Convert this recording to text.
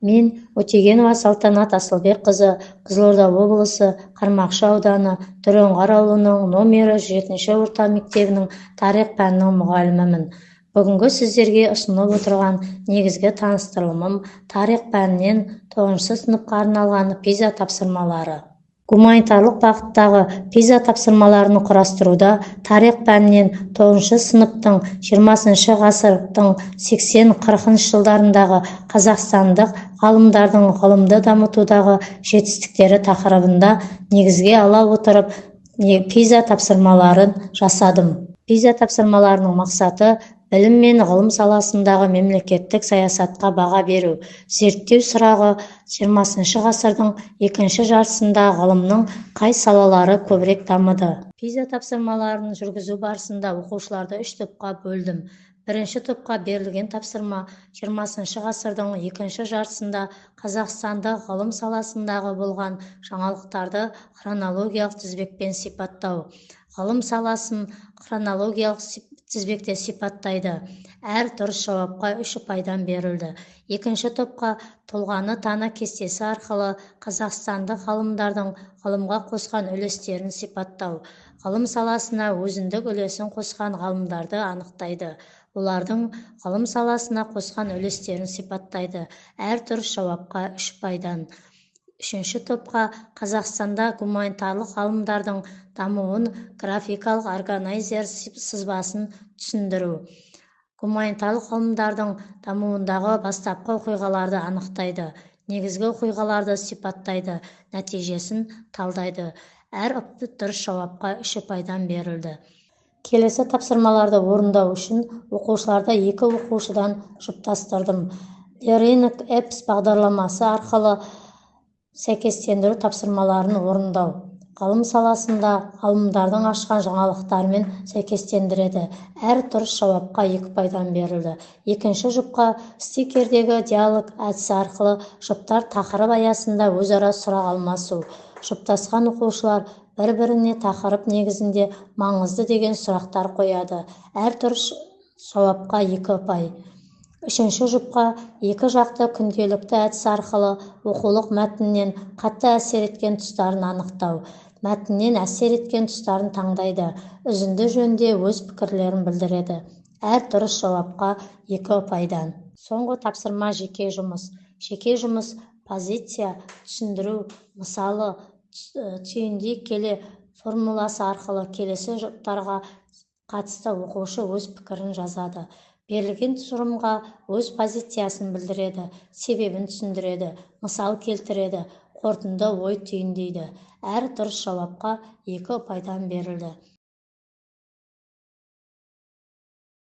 Мен Өтегенова Салтанат Асылбекқызы, Қызылорда облысы Қармақшы ауданы Түренғар ауылының номері 7-ші орта мектебінің тарих пәнінің мұғалімімін. Бүгінгі сіздерге ұсынып отырған негізгі таныстырылымым тарих пәнінен 9-шы сыныпқа арналған пиза тапсырмалары. Гуманитарлық бағыттағы пиза тапсырмаларын құрастыруда тарих пәнінен 9-шы сыныптың 20-шы ғасырдың 80-40 жылдарындағы қазақстандық ғалымдардың ғылымды дамытудағы жетістіктері тақырыбында негізге ала отырып пиза тапсырмаларын жасадым. Пиза тапсырмаларының мақсаты білім мен ғылым саласындағы мемлекеттік саясатқа баға беру. Зерттеу сұрағы 20-шы ғасырдың екінші жартысында ғылымның қай салалары көбірек дамыды? Пиза тапсырмаларын жүргізу барысында оқушыларды 3 топқа бөлдім. Бірінші топқа берілген тапсырма 20-шы ғасырдың екінші жартысында Қазақстандық ғылым саласындағы болған жаңалықтарды хронологиялық тізбекпен сипаттау. Ғылым саласын хронологиялық тізбекте сипаттайды. Әр дұрыс жауапқа 3 ұпайдан берілді. Екінші топқа тұлғаны тана кестесі арқылы қазақстандық ғалымдардың ғылымға қосқан үлестерін сипаттау. Ғылым саласына өзіндік үлесін қосқан ғалымдарды анықтайды. Олардың ғылым саласына қосқан үлестерін сипаттайды. Әр дұрыс жауапқа 3 ұпайдан. Үшінші топқа Қазақстанда гуманитарлық ғалымдардың дамуын графикалық органайзер сызбасын түсіндіру. Гуманитарлық ғылымдардың дамуындағы бастапқы оқиғаларды анықтайды. Негізгі оқиғаларды сипаттайды. Нәтижесін талдайды. Әр дұрыс жауапқа 3 ұпайдан берілді. Келесі тапсырмаларды орындау үшін оқушыларды 2 оқушыдан жұптастырдым. Learning Apps бағдарламасы арқылы сәйкестендіру тапсырмаларын орындау. Ғылым саласында ғалымдардың ашқан жаңалықтармен сәйкестендіреді. Әр дұрыс жауапқа 2 ұпайдан берілді. Екінші жұпқа стикердегі диалог әдісі арқылы жұптар тақырып аясында өзара сұрақ алмасу. Жұптасқан оқушылар бір-біріне тақырып негізінде маңызды деген сұрақтар қояды. Әр дұрыс жауапқа 2 ұпай. Үшінші жұпқа 2 жақты күнделікті әдіс арқылы оқулық мәтіннен қатты әсер еткен тұстарын анықтау. Мәтіннен әсер еткен тұстарын таңдайды. Үзінді жөнде өз пікірлерін білдіреді. Әр дұрыс жауапқа 2 ұпайдан. Соңғы тапсырма жеке жұмыс. Жеке жұмыс позиция, түсіндіру, мысалы, түйіндей келе формуласы арқылы келесі жұптарға қатысты оқушы өз пікірін жазады. Берілген тұжырымға өз позициясын білдіреді, себебін түсіндіреді, мысал келтіреді, қорытынды ой түйіндейді. Әр дұрыс жауапқа 2 ұпайдан берілді.